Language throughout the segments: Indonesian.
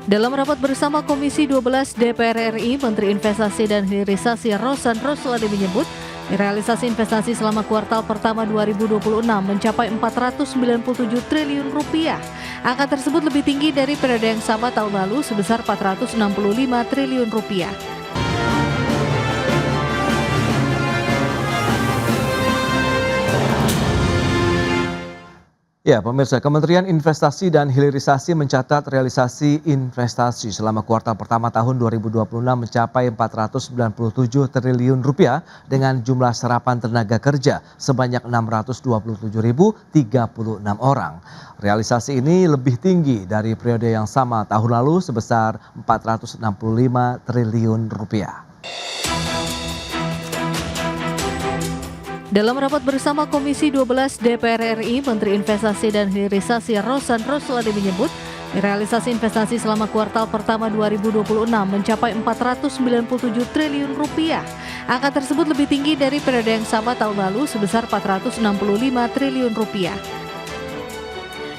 Dalam rapat bersama Komisi 12 DPR RI, Menteri Investasi dan Hilirisasi Rosan Roslani menyebut, realisasi investasi selama kuartal pertama 2026 mencapai 497 triliun rupiah. Angka tersebut lebih tinggi dari periode yang sama tahun lalu sebesar 465 triliun rupiah. Ya, pemirsa, Kementerian Investasi dan Hilirisasi mencatat realisasi investasi selama kuartal pertama tahun 2026 mencapai 497 triliun rupiah dengan jumlah serapan tenaga kerja sebanyak 627.036 orang. Realisasi ini lebih tinggi dari periode yang sama tahun lalu sebesar 465 triliun rupiah. Dalam rapat bersama Komisi 12 DPR RI, Menteri Investasi dan Hilirisasi Rosan Roslani menyebut, realisasi investasi selama kuartal pertama 2026 mencapai 497 triliun rupiah. Angka tersebut lebih tinggi dari periode yang sama tahun lalu sebesar 465 triliun rupiah.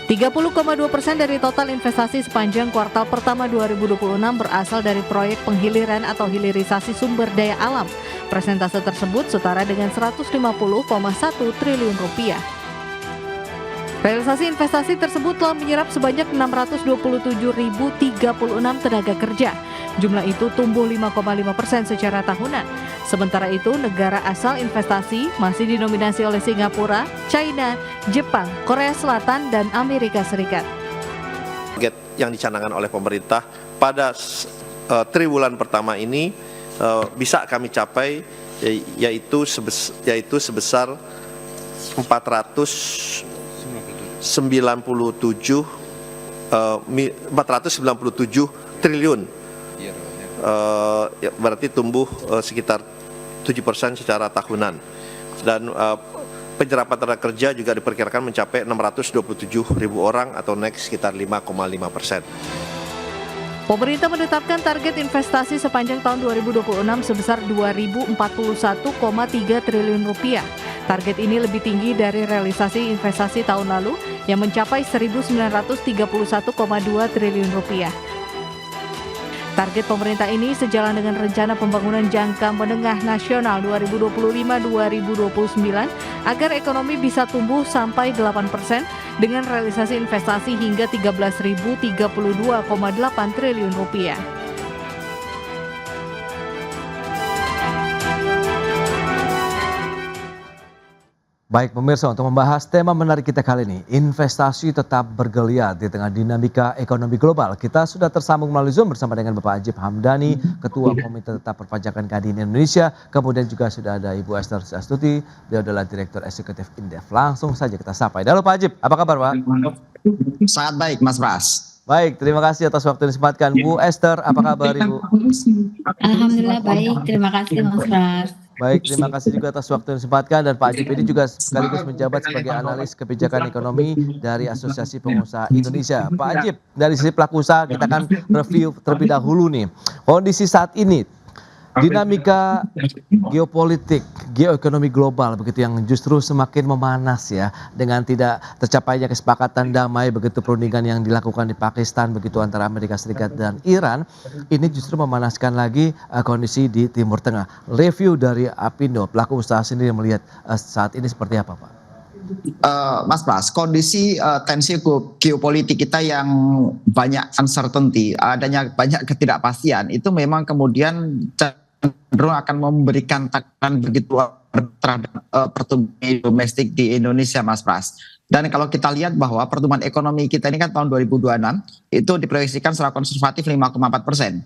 30,2% dari total investasi sepanjang kuartal pertama 2026 berasal dari proyek penghiliran atau hilirisasi sumber daya alam. Persentase tersebut setara dengan 150,1 triliun rupiah. Realisasi investasi tersebut telah menyerap sebanyak 627.036 tenaga kerja. Jumlah itu tumbuh 5,5% secara tahunan. Sementara itu, negara asal investasi masih dinominasi oleh Singapura, China, Jepang, Korea Selatan, dan Amerika Serikat. Target yang dicanangkan oleh pemerintah pada triwulan pertama ini bisa kami capai yaitu sebesar 497 triliun. Berarti tumbuh sekitar 7% secara tahunan. Dan penyerapan tenaga kerja juga diperkirakan mencapai 627.000 orang atau naik sekitar 5,5%. Pemerintah menetapkan target investasi sepanjang tahun 2026 sebesar 2.041,3 triliun rupiah. Target ini lebih tinggi dari realisasi investasi tahun lalu yang mencapai 1.931,2 triliun rupiah. Target pemerintah ini sejalan dengan rencana pembangunan jangka menengah nasional 2025-2029 agar ekonomi bisa tumbuh sampai 8% dengan realisasi investasi hingga 13.032,8 triliun rupiah. Baik pemirsa, untuk membahas tema menarik kita kali ini, investasi tetap bergeliat di tengah dinamika ekonomi global. Kita sudah tersambung melalui Zoom bersama dengan Bapak Ajib Hamdani, Ketua Komite Tetap Perpajakan Kadin Indonesia. Kemudian juga sudah ada Ibu Esther Astuti, beliau adalah Direktur Eksekutif Indef. Langsung saja kita sapa. Halo Pak Ajib, apa kabar Pak? Sangat baik Mas Pras. Baik, terima kasih atas waktu yang disempatkan. Bu Esther, apa kabar Ibu? Alhamdulillah baik, terima kasih Mas Pras. Baik, terima kasih juga atas waktu yang disempatkan, dan Pak Ajib ini juga sekaligus menjabat sebagai analis kebijakan ekonomi dari Asosiasi Pengusaha Indonesia. Pak Ajib, dari sisi pelaku usaha kita akan review terlebih dahulu nih. Kondisi saat ini, dinamika geopolitik, geoekonomi global begitu yang justru semakin memanas ya, dengan tidak tercapainya kesepakatan damai begitu perundingan yang dilakukan di Pakistan begitu antara Amerika Serikat dan Iran, ini justru memanaskan lagi kondisi di Timur Tengah. Review dari Apindo, pelaku usaha sendiri melihat saat ini seperti apa Pak? Mas Pras, kondisi tensi geopolitik kita yang banyak uncertainty, adanya banyak ketidakpastian, itu memang kemudian cenderung akan memberikan tekanan begitu terhadap pertumbuhan domestik di Indonesia, Mas Pras. Dan kalau kita lihat bahwa pertumbuhan ekonomi kita ini kan tahun 2026 itu diproyeksikan secara konservatif 5,4%.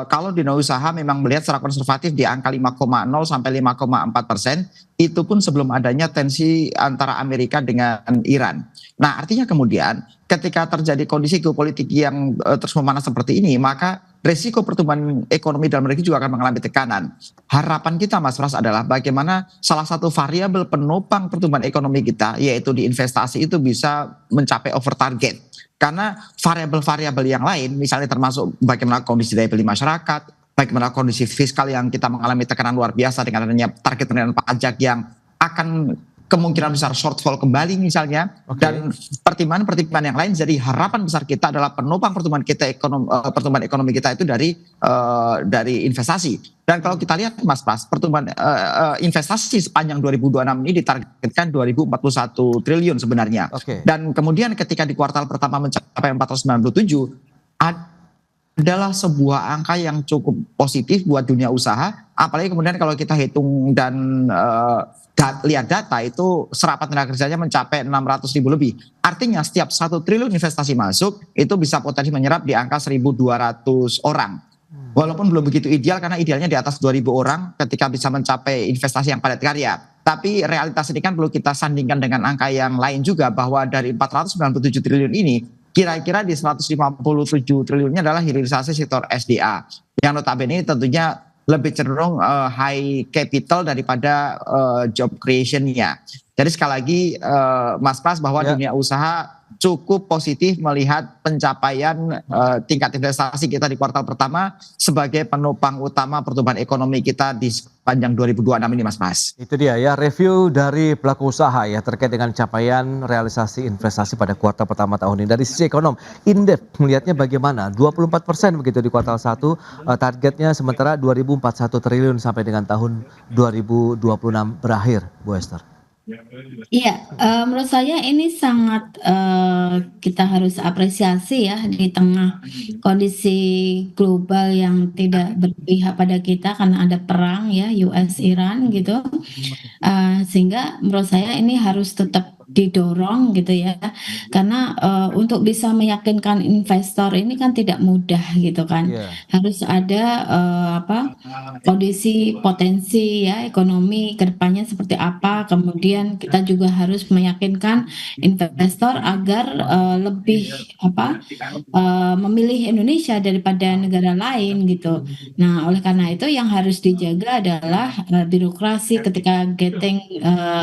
Kalau di dunia usaha memang melihat secara konservatif di angka 5,0 sampai 5,4%, itu pun sebelum adanya tensi antara Amerika dengan Iran. Nah, artinya kemudian ketika terjadi kondisi geopolitik yang terus memanas seperti ini, maka resiko pertumbuhan ekonomi dalam negeri juga akan mengalami tekanan. Harapan kita Mas Pras adalah bagaimana salah satu variabel penopang pertumbuhan ekonomi kita, yaitu di investasi, itu bisa mencapai over target. Karena variabel-variabel yang lain, misalnya termasuk bagaimana kondisi daya beli masyarakat, bagaimana kondisi fiskal yang kita mengalami tekanan luar biasa dengan adanya target penerimaan pajak yang akan kemungkinan besar shortfall kembali misalnya. Dan pertimbangan-pertimbangan yang lain, jadi harapan besar kita adalah penopang pertumbuhan ekonomi kita itu dari investasi. Dan kalau kita lihat Mas Pras, pertumbuhan investasi sepanjang 2026 ini ditargetkan 2041 triliun sebenarnya. Dan kemudian ketika di kuartal pertama mencapai 497 adalah sebuah angka yang cukup positif buat dunia usaha. Apalagi kemudian kalau kita hitung dan lihat data itu serapan tenaga kerjanya mencapai 600 ribu lebih. Artinya setiap 1 triliun investasi masuk itu bisa potensi menyerap di angka 1.200 orang. Walaupun belum begitu ideal karena idealnya di atas 2.000 orang ketika bisa mencapai investasi yang padat karya. Tapi realitas ini kan perlu kita sandingkan dengan angka yang lain juga, bahwa dari 497 triliun ini kira-kira di 157 triliunnya adalah hilirisasi sektor SDA. Yang notabene tentunya lebih cenderung high capital daripada job creation-nya. Jadi sekali lagi Mas Pras, bahwa dunia usaha cukup positif melihat pencapaian tingkat investasi kita di kuartal pertama sebagai penopang utama pertumbuhan ekonomi kita di sepanjang 2026 ini Mas Pras. Itu dia ya, review dari pelaku usaha ya terkait dengan capaian realisasi investasi pada kuartal pertama tahun ini. Dari sisi ekonom, Indef melihatnya bagaimana? 24% begitu di kuartal 1, targetnya sementara 2041 triliun sampai dengan tahun 2026 berakhir, Bu Esther. Iya, menurut saya ini sangat kita harus apresiasi ya di tengah kondisi global yang tidak berpihak pada kita karena ada perang ya US Iran gitu, sehingga menurut saya ini harus tetap didorong gitu ya, karena untuk bisa meyakinkan investor ini kan tidak mudah gitu kan. Harus ada kondisi potensi ya ekonomi kedepannya seperti apa, kemudian kita juga harus meyakinkan investor agar lebih memilih Indonesia daripada negara lain gitu. Nah, oleh karena itu yang harus dijaga adalah birokrasi ketika getting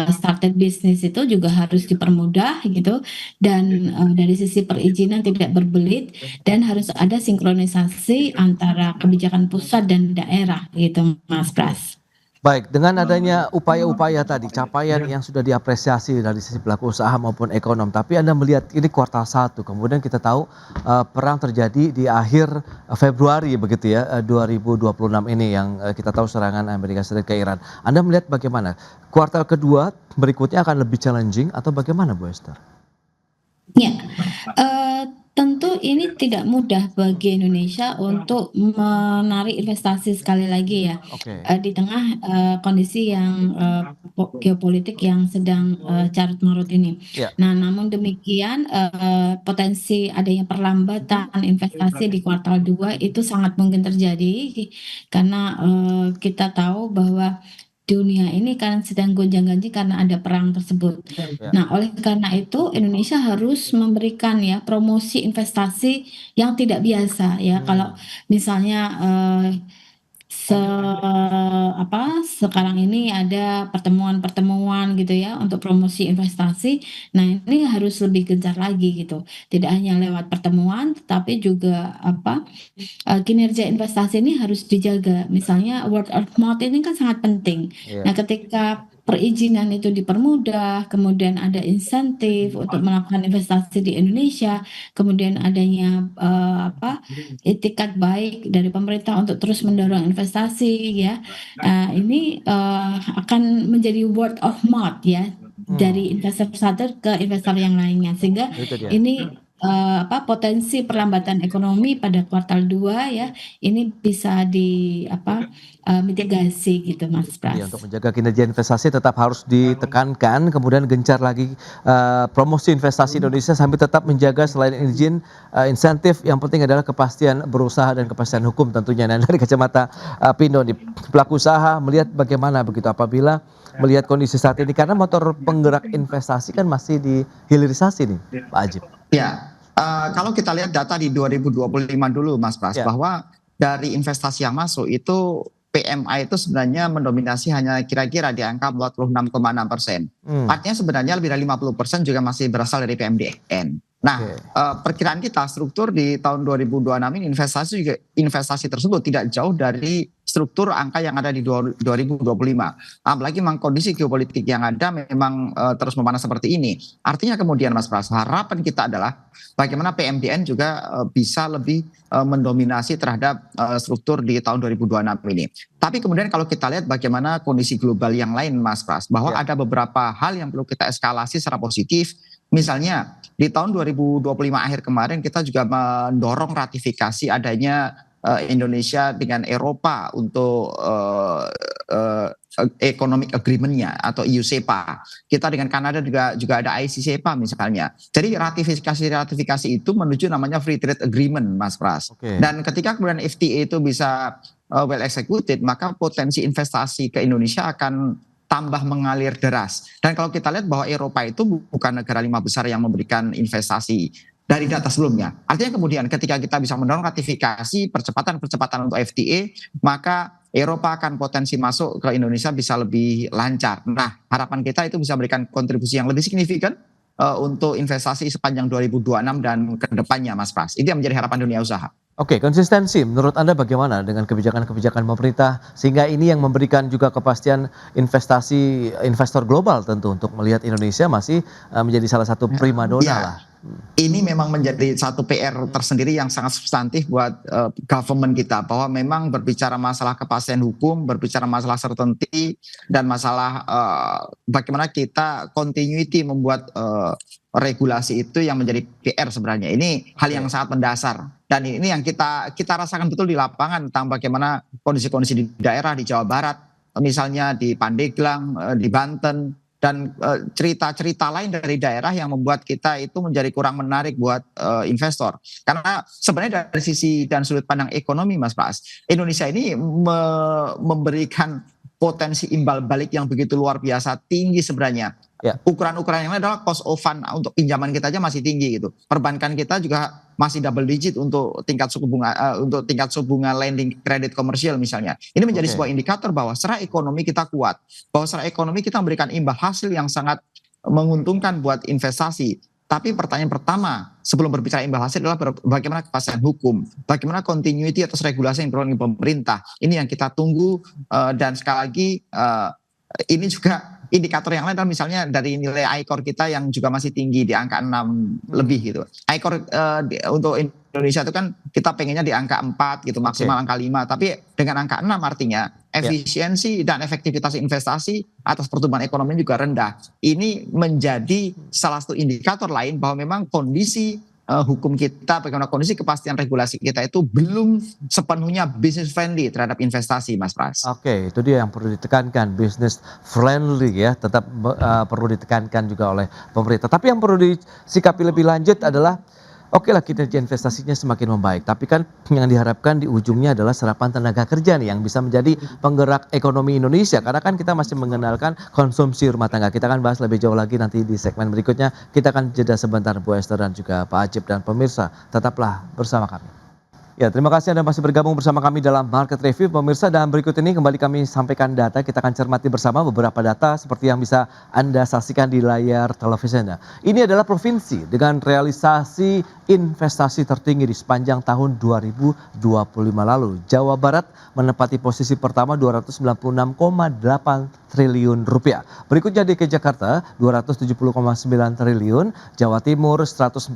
started business itu juga harus dipermudah gitu, dan dari sisi perizinan tidak berbelit, dan harus ada sinkronisasi antara kebijakan pusat dan daerah gitu Mas Pras. Baik, dengan adanya upaya-upaya tadi, capaian yang sudah diapresiasi dari sisi pelaku usaha maupun ekonom, tapi Anda melihat ini kuartal 1, kemudian kita tahu perang terjadi di akhir Februari begitu ya, 2026 ini yang kita tahu serangan Amerika Serikat ke Iran. Anda melihat bagaimana? Kuartal kedua berikutnya akan lebih challenging atau bagaimana Bu Esther? Ya, tentu ini tidak mudah bagi Indonesia untuk menarik investasi sekali lagi ya, di tengah kondisi yang geopolitik yang sedang carut marut ini. Nah, namun demikian potensi adanya perlambatan investasi di kuartal 2 itu sangat mungkin terjadi karena kita tahu bahwa dunia ini kan sedang gonjang-ganjing karena ada perang tersebut. Nah, oleh karena itu Indonesia harus memberikan ya promosi investasi yang tidak biasa ya. Kalau misalnya sekarang ini ada pertemuan-pertemuan gitu ya untuk promosi investasi. Nah, ini harus lebih gencar lagi gitu. Tidak hanya lewat pertemuan, tetapi juga kinerja investasi ini harus dijaga. Misalnya word of mouth ini kan sangat penting. Nah, ketika perizinan itu dipermudah, kemudian ada insentif untuk melakukan investasi di Indonesia, kemudian adanya itikat baik dari pemerintah untuk terus mendorong investasi ya, ini akan menjadi word of mouth ya dari investor satu ke investor yang lainnya, sehingga ini potensi perlambatan ekonomi pada kuartal 2 ya ini bisa mitigasi gitu Mas Pras. Untuk menjaga kinerja investasi tetap harus ditekankan, kemudian gencar lagi promosi investasi Indonesia sambil tetap menjaga selain izin insentif, yang penting adalah kepastian berusaha dan kepastian hukum tentunya. Dan dari kacamata Pindo nih, pelaku usaha melihat bagaimana begitu apabila melihat kondisi saat ini, karena motor penggerak investasi kan masih di hilirisasi nih Pak Ajib. Ya, kalau kita lihat data di 2025 dulu Mas Pras, bahwa dari investasi yang masuk itu PMI itu sebenarnya mendominasi hanya kira-kira di angka 46,6%. Artinya sebenarnya lebih dari 50% juga masih berasal dari PMDN. Nah, perkiraan kita struktur di tahun 2026 ini investasi tersebut tidak jauh dari struktur angka yang ada di 2025. Apalagi memang kondisi geopolitik yang ada memang terus memanas seperti ini. Artinya kemudian Mas Pras, harapan kita adalah bagaimana PMDN juga bisa lebih mendominasi terhadap struktur di tahun 2026 ini. Tapi kemudian kalau kita lihat bagaimana kondisi global yang lain Mas Pras, bahwa ada beberapa hal yang perlu kita eskalasi secara positif. Misalnya di tahun 2025 akhir kemarin kita juga mendorong ratifikasi adanya Indonesia dengan Eropa untuk economic agreement-nya atau EU-SEPA. Kita dengan Kanada juga ada IC-SEPA misalnya. Jadi ratifikasi itu menuju namanya Free Trade Agreement, Mas Pras. Dan ketika kemudian FTA itu bisa well executed, maka potensi investasi ke Indonesia akan tambah mengalir deras. Dan kalau kita lihat bahwa Eropa itu bukan negara 5 besar yang memberikan investasi dari data sebelumnya. Artinya kemudian ketika kita bisa mendorong ratifikasi percepatan untuk FTA, maka Eropa akan potensi masuk ke Indonesia bisa lebih lancar. Nah, harapan kita itu bisa memberikan kontribusi yang lebih signifikan untuk investasi sepanjang 2026 dan ke depannya, Mas Pras. Itu yang menjadi harapan dunia usaha. Oke, konsistensi menurut Anda bagaimana dengan kebijakan-kebijakan pemerintah sehingga ini yang memberikan juga kepastian investasi investor global tentu untuk melihat Indonesia masih menjadi salah satu primadona lah. Ini memang menjadi satu PR tersendiri yang sangat substantif buat government kita, bahwa memang berbicara masalah kepastian hukum, berbicara masalah certainty, dan masalah bagaimana kita continuity membuat regulasi itu yang menjadi PR sebenarnya. Ini hal yang sangat mendasar. Dan ini yang kita rasakan betul di lapangan tentang bagaimana kondisi-kondisi di daerah di Jawa Barat, misalnya di Pandeglang, di Banten, dan cerita-cerita lain dari daerah yang membuat kita itu menjadi kurang menarik buat investor. Karena sebenarnya dari sisi dan sudut pandang ekonomi, Mas Pras, Indonesia ini memberikan potensi imbal balik yang begitu luar biasa tinggi sebenarnya. Ukuran-ukuran yang lain adalah cost of fund untuk pinjaman kita aja masih tinggi gitu. Perbankan kita juga masih double digit untuk tingkat suku bunga lending kredit komersial misalnya. Ini menjadi sebuah indikator bahwa secara ekonomi kita kuat, bahwa secara ekonomi kita memberikan imbal hasil yang sangat menguntungkan buat investasi. Tapi pertanyaan pertama sebelum berbicara imbal hasil adalah bagaimana kepastian hukum, bagaimana continuity atas regulasi yang diperoleh pemerintah. Ini yang kita tunggu, dan sekali lagi ini juga indikator yang lain adalah misalnya dari nilai ICOR kita yang juga masih tinggi di angka 6 lebih gitu. ICOR untuk Indonesia itu kan kita pengennya di angka 4 gitu, maksimal angka 5. Tapi dengan angka 6 artinya efisiensi dan efektivitas investasi atas pertumbuhan ekonomi juga rendah. Ini menjadi salah satu indikator lain bahwa memang kondisi hukum kita, bagaimana kondisi kepastian regulasi kita itu belum sepenuhnya business friendly terhadap investasi, Mas Pras. Oke, itu dia yang perlu ditekankan, business friendly ya, tetap perlu ditekankan juga oleh pemerintah. Tapi yang perlu disikapi lebih lanjut adalah oke lah kinerja investasinya semakin membaik, tapi kan yang diharapkan di ujungnya adalah serapan tenaga kerja nih yang bisa menjadi penggerak ekonomi Indonesia. Karena kan kita masih mengenalkan konsumsi rumah tangga. Kita akan bahas lebih jauh lagi nanti di segmen berikutnya. Kita akan jeda sebentar Bu Esther dan juga Pak Ajib, dan pemirsa tetaplah bersama kami. Ya, terima kasih Anda masih bergabung bersama kami dalam Market Review, pemirsa. Dan berikut ini kembali kami sampaikan data. Kita akan cermati bersama beberapa data seperti yang bisa Anda saksikan di layar televisi Anda. Ini adalah provinsi dengan realisasi investasi tertinggi di sepanjang tahun 2025 lalu. Jawa Barat menempati posisi pertama 296,8 triliun rupiah. Berikutnya DKI Jakarta 270,9 triliun, Jawa Timur 145,1,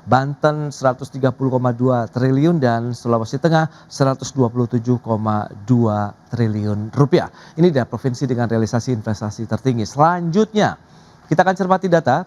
Banten 130,2 triliun, dan Sulawesi Tengah 127,2 triliun rupiah. Ini adalah provinsi dengan realisasi investasi tertinggi. Selanjutnya kita akan cermati data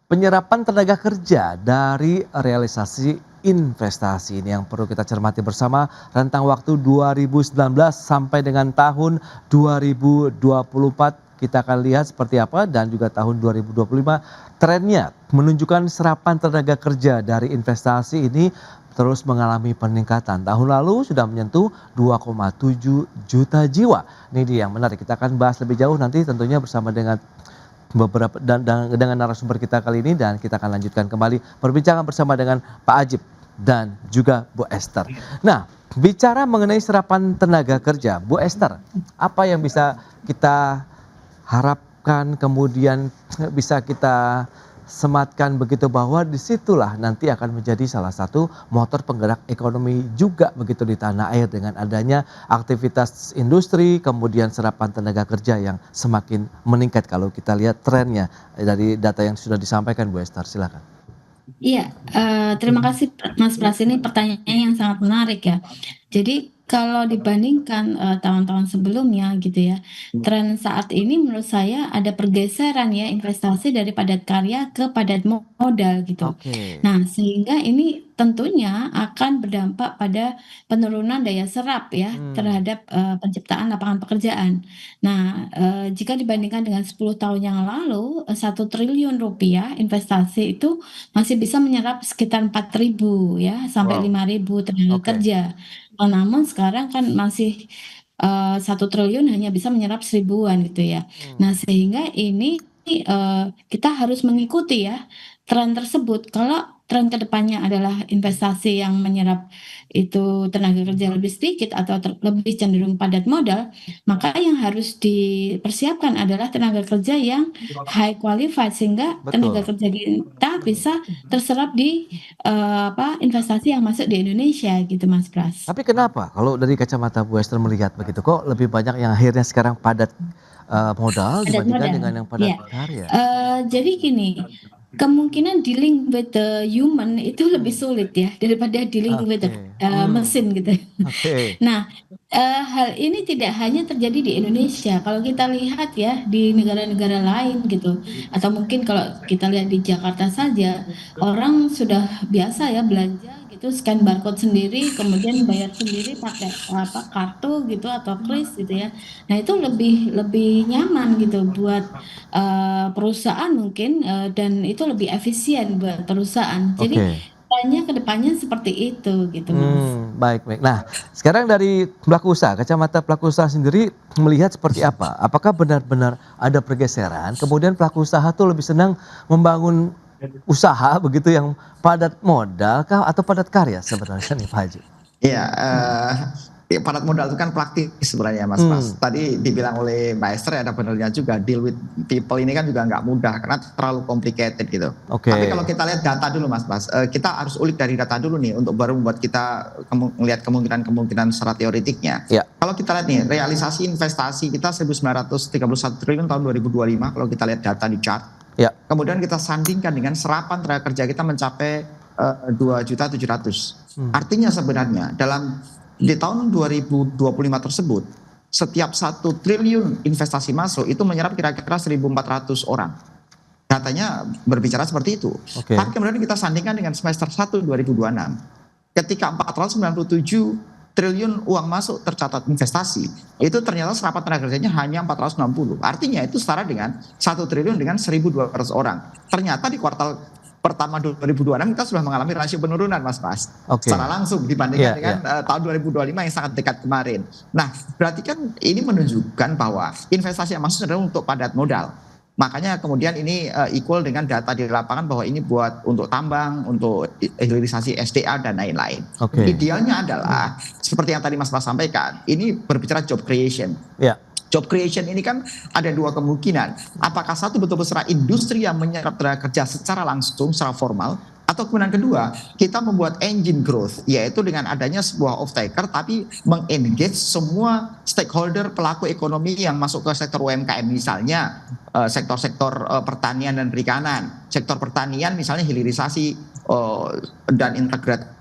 penyerapan tenaga kerja dari realisasi investasi. Ini yang perlu kita cermati bersama, rentang waktu 2019 sampai dengan tahun 2024. Kita akan lihat seperti apa, dan juga tahun 2025 trennya menunjukkan serapan tenaga kerja dari investasi ini terus mengalami peningkatan. Tahun lalu sudah menyentuh 2,7 juta jiwa. Ini dia yang menarik. Kita akan bahas lebih jauh nanti tentunya bersama dengan beberapa dan dengan narasumber kita kali ini, dan kita akan lanjutkan kembali perbincangan bersama dengan Pak Ajib dan juga Bu Esther. Nah, bicara mengenai serapan tenaga kerja, Bu Esther, apa yang bisa kita harapkan kemudian bisa kita sematkan begitu bahwa disitulah nanti akan menjadi salah satu motor penggerak ekonomi juga begitu di tanah air dengan adanya aktivitas industri, kemudian serapan tenaga kerja yang semakin meningkat kalau kita lihat trennya dari data yang sudah disampaikan Bu Esther, silakan. Iya, terima kasih Mas Pras, ini pertanyaan yang sangat menarik ya. Jadi kalau dibandingkan, tahun-tahun sebelumnya gitu ya, tren saat ini menurut saya ada pergeseran ya investasi dari padat karya ke padat modal gitu. Oke. Nah, sehingga ini tentunya akan berdampak pada penurunan daya serap ya terhadap, penciptaan lapangan pekerjaan. Nah, jika dibandingkan dengan 10 tahun yang lalu, 1 triliun rupiah investasi itu masih bisa menyerap sekitar 4.000 ya, sampai Wow, 5.000 tenaga oke. kerja. Namun sekarang kan masih, 1 triliun hanya bisa menyerap 1.000-an gitu ya. Nah, Mmm, sehingga ini, kita harus mengikuti ya tren tersebut. Kalau tren ke depannya adalah investasi yang menyerap itu tenaga kerja lebih sedikit atau lebih cenderung padat modal, maka yang harus dipersiapkan adalah tenaga kerja yang high qualified sehingga tenaga betul. kerja kita bisa terserap di, investasi yang masuk di Indonesia gitu Mas Pras. Tapi kenapa kalau dari kacamata Bu Esther melihat begitu, kok lebih banyak yang akhirnya sekarang padat, modal Padat dibandingkan modal, dengan yang padat iya. karya? Jadi gini, kemungkinan dealing with the human itu lebih sulit ya daripada dealing with the, Oke, mesin gitu. oke, Nah, hal ini tidak hanya terjadi di Indonesia, kalau kita lihat ya di negara-negara lain gitu, atau mungkin kalau kita lihat di Jakarta saja, orang sudah biasa ya belanja gitu, scan barcode sendiri, kemudian bayar sendiri pakai kartu gitu atau kris gitu ya. Nah, itu lebih lebih nyaman gitu buat, perusahaan mungkin, dan itu lebih efisien buat perusahaan. Jadi oke. trennya ke depannya seperti itu gitu, Mas. Baik, baik. Nah, sekarang dari pelaku usaha, kacamata pelaku usaha sendiri melihat seperti apa? Apakah benar-benar ada pergeseran, kemudian pelaku usaha tuh lebih senang membangun usaha begitu yang padat modal kah atau padat karya sebenarnya nih Pak Haji? Iya, ya padat modal itu kan praktis sebenarnya Mas Pras. Hmm, Tadi dibilang oleh Mbak Esther ada benernya juga, deal with people ini kan juga nggak mudah karena terlalu complicated gitu. oke. Tapi kalau kita lihat data dulu Mas Pras, kita harus ulik dari data dulu nih untuk baru membuat kita melihat kemungkinan-kemungkinan secara teoretiknya. Ya, Kalau kita lihat nih, realisasi investasi kita 1.931 triliun tahun 2025 kalau kita lihat data di chart. ya. Kemudian kita sandingkan dengan serapan tenaga kerja kita mencapai 2.700.000. Artinya sebenarnya di tahun 2025 tersebut setiap 1 triliun investasi masuk itu menyerap kira-kira 1.400 orang. Datanya berbicara seperti itu. Oke. Tapi kemudian kita sandingkan dengan semester 1 2026. Ketika 497 triliun uang masuk tercatat investasi, itu ternyata serapan tenaga kerjanya hanya 460. Artinya itu setara dengan 1 triliun dengan 1.200 orang. Ternyata di kuartal pertama 2026 kita sudah mengalami rasio penurunan Mas Pras. Oke. Secara langsung Iya, dibandingkan dengan iya. tahun 2025 yang sangat dekat kemarin. Nah, berarti kan ini menunjukkan bahwa investasi yang masuk adalah untuk padat modal. Makanya kemudian ini equal dengan data di lapangan bahwa ini buat untuk tambang, untuk hilirisasi SDA dan lain-lain. Oke. Idealnya adalah seperti yang tadi Mas Pras sampaikan, ini berbicara job creation. Ya. Job creation ini kan ada dua kemungkinan. Apakah satu betul-betul secara industri yang menyerap tenaga kerja secara langsung, secara formal, atau kemudian kedua, kita membuat engine growth, yaitu dengan adanya sebuah off-taker tapi mengengage semua stakeholder pelaku ekonomi yang masuk ke sektor UMKM, misalnya sektor-sektor pertanian dan perikanan. Sektor pertanian misalnya hilirisasi dan integrated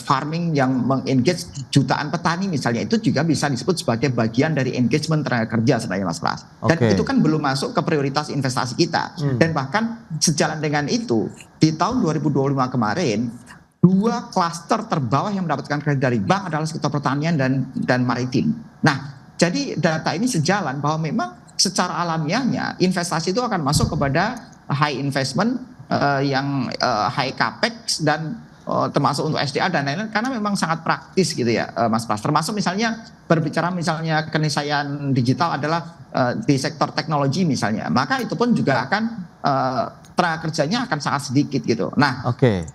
farming yang mengengage jutaan petani misalnya, itu juga bisa disebut sebagai bagian dari engagement tenaga kerja sebenarnya Mas Pras. Dan Oke. itu kan belum masuk ke prioritas investasi kita. Dan bahkan sejalan dengan itu, di tahun 2025 kemarin, 2 klaster terbawah yang mendapatkan kredit dari bank adalah sektor pertanian dan maritim. Nah, jadi data ini sejalan bahwa memang secara alamiahnya investasi itu akan masuk kepada high investment yang high capex dan termasuk untuk SDA dan lain-lain, karena memang sangat praktis gitu ya Mas Pras. Termasuk misalnya berbicara misalnya keniscayaan digital adalah di sektor teknologi misalnya, maka itu pun juga akan tenaga kerjanya akan sangat sedikit gitu. Nah, Oke.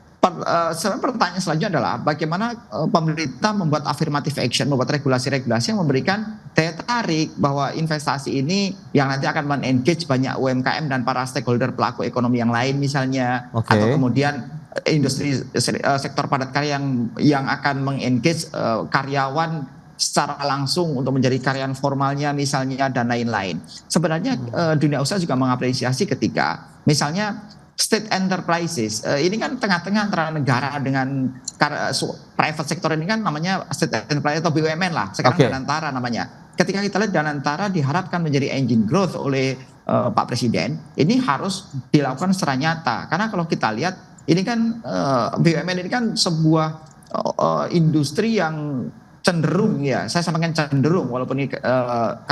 sebenarnya pertanyaan selanjutnya adalah bagaimana pemerintah membuat affirmative action, membuat regulasi-regulasi yang memberikan daya tertarik bahwa investasi ini yang nanti akan men-engage banyak UMKM dan para stakeholder pelaku ekonomi yang lain misalnya, atau kemudian industri sektor padat karya yang akan meng-engage karyawan secara langsung untuk menjadi karyawan formalnya misalnya dan lain-lain. Sebenarnya dunia usaha juga mengapresiasi ketika misalnya state enterprises ini kan tengah-tengah antara negara dengan private sector, ini kan namanya state enterprise atau BUMN lah sekarang, Danantara namanya. Ketika kita lihat Danantara diharapkan menjadi engine growth oleh Pak Presiden, ini harus dilakukan secara nyata, karena kalau kita lihat ini kan BUMN ini kan sebuah industri yang cenderung, ya saya sampaikan cenderung, walaupun ini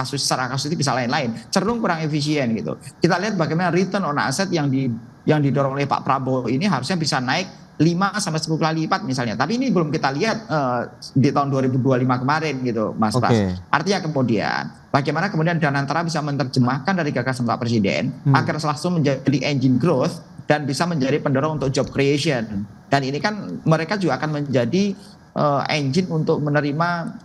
secara kasus itu bisa lain-lain, cenderung kurang efisien gitu. Kita lihat bagaimana return on asset yang didorong oleh Pak Prabowo ini harusnya bisa naik 5-10 kali lipat misalnya, tapi ini belum kita lihat di tahun 2025 kemarin gitu, Mas Pras. Artinya kemudian bagaimana kemudian Danantara bisa menerjemahkan dari gagasan Pak Presiden agar langsung menjadi engine growth dan bisa menjadi pendorong untuk job creation, dan ini kan mereka juga akan menjadi engine untuk menerima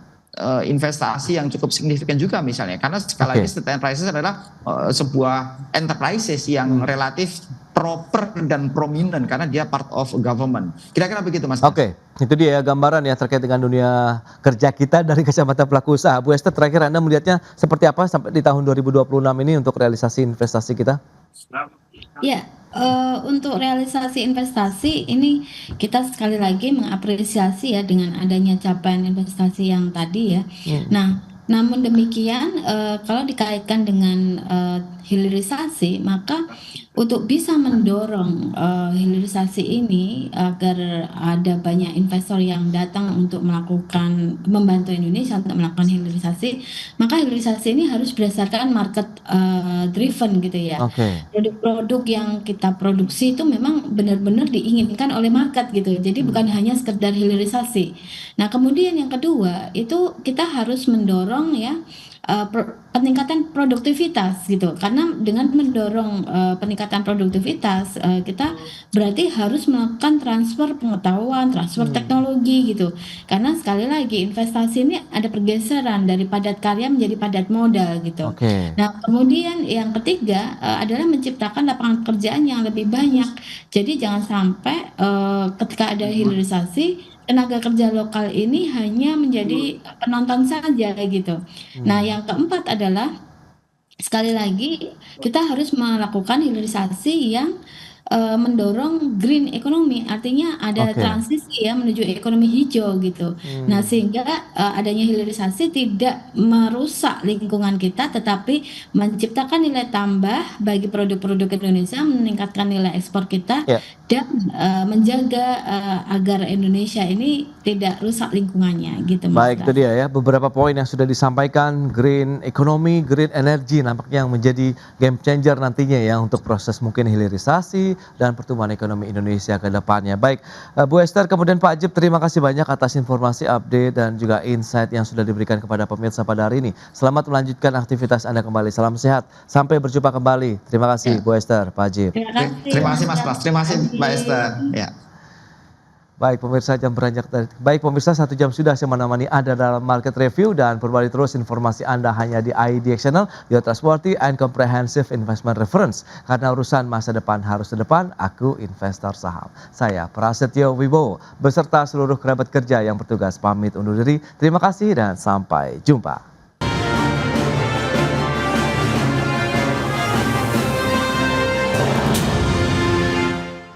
investasi yang cukup signifikan juga misalnya, karena sekali lagi state enterprises adalah sebuah enterprises yang relatif proper dan prominent karena dia part of government. Kira-kira begitu, Mas. Itu dia ya gambaran ya terkait dengan dunia kerja kita dari kacamata pelaku usaha. Bu Esther, terakhir Anda melihatnya seperti apa sampai di tahun 2026 ini untuk realisasi investasi kita? Ya, untuk realisasi investasi ini kita sekali lagi mengapresiasi ya dengan adanya capaian investasi yang tadi ya. Nah, namun demikian kalau dikaitkan dengan hilirisasi, maka untuk bisa mendorong hilirisasi ini agar ada banyak investor yang datang untuk membantu Indonesia untuk melakukan hilirisasi, maka hilirisasi ini harus berdasarkan market driven gitu ya. Produk-produk yang kita produksi itu memang benar-benar diinginkan oleh market gitu, jadi bukan hanya sekedar hilirisasi. Nah, kemudian yang kedua itu kita harus mendorong ya peningkatan produktivitas gitu, karena dengan mendorong peningkatan produktivitas kita berarti harus melakukan transfer pengetahuan, transfer teknologi gitu, karena sekali lagi investasi ini ada pergeseran dari padat karya menjadi padat modal gitu. Nah, kemudian yang ketiga adalah menciptakan lapangan pekerjaan yang lebih banyak, jadi jangan sampai ketika ada hilirisasi tenaga kerja lokal ini hanya menjadi penonton saja gitu. Nah, yang keempat adalah sekali lagi kita harus melakukan hilirisasi yang mendorong green economy, artinya ada transisi ya menuju ekonomi hijau gitu. Nah, sehingga adanya hilirisasi tidak merusak lingkungan kita, tetapi menciptakan nilai tambah bagi produk-produk Indonesia, meningkatkan nilai ekspor kita, dan menjaga agar Indonesia ini tidak rusak lingkungannya gitu. Baik, itu dia ya beberapa poin yang sudah disampaikan. Green economy, green energy nampaknya yang menjadi game changer nantinya ya untuk proses mungkin hilirisasi dan pertumbuhan ekonomi Indonesia ke depannya. Baik, Bu Esther, kemudian Pak Ajib, terima kasih banyak atas informasi, update dan juga insight yang sudah diberikan kepada pemirsa pada hari ini. Selamat melanjutkan aktivitas Anda kembali. Salam sehat. Sampai berjumpa kembali. Terima kasih Bu Esther, Pak Ajib. Terima kasih Mas Pras. Terima kasih Mbak Esther. Ya. Baik pemirsa, baik pemirsa, 1 jam sudah saya menemani Anda dalam Market Review dan berbalik terus informasi Anda hanya di IDX Channel, your trustworthy and comprehensive investment reference. Karena urusan masa depan harus di depan, aku investor saham. Saya Prasetyo Wibowo beserta seluruh kerabat kerja yang bertugas pamit undur diri. Terima kasih dan sampai jumpa.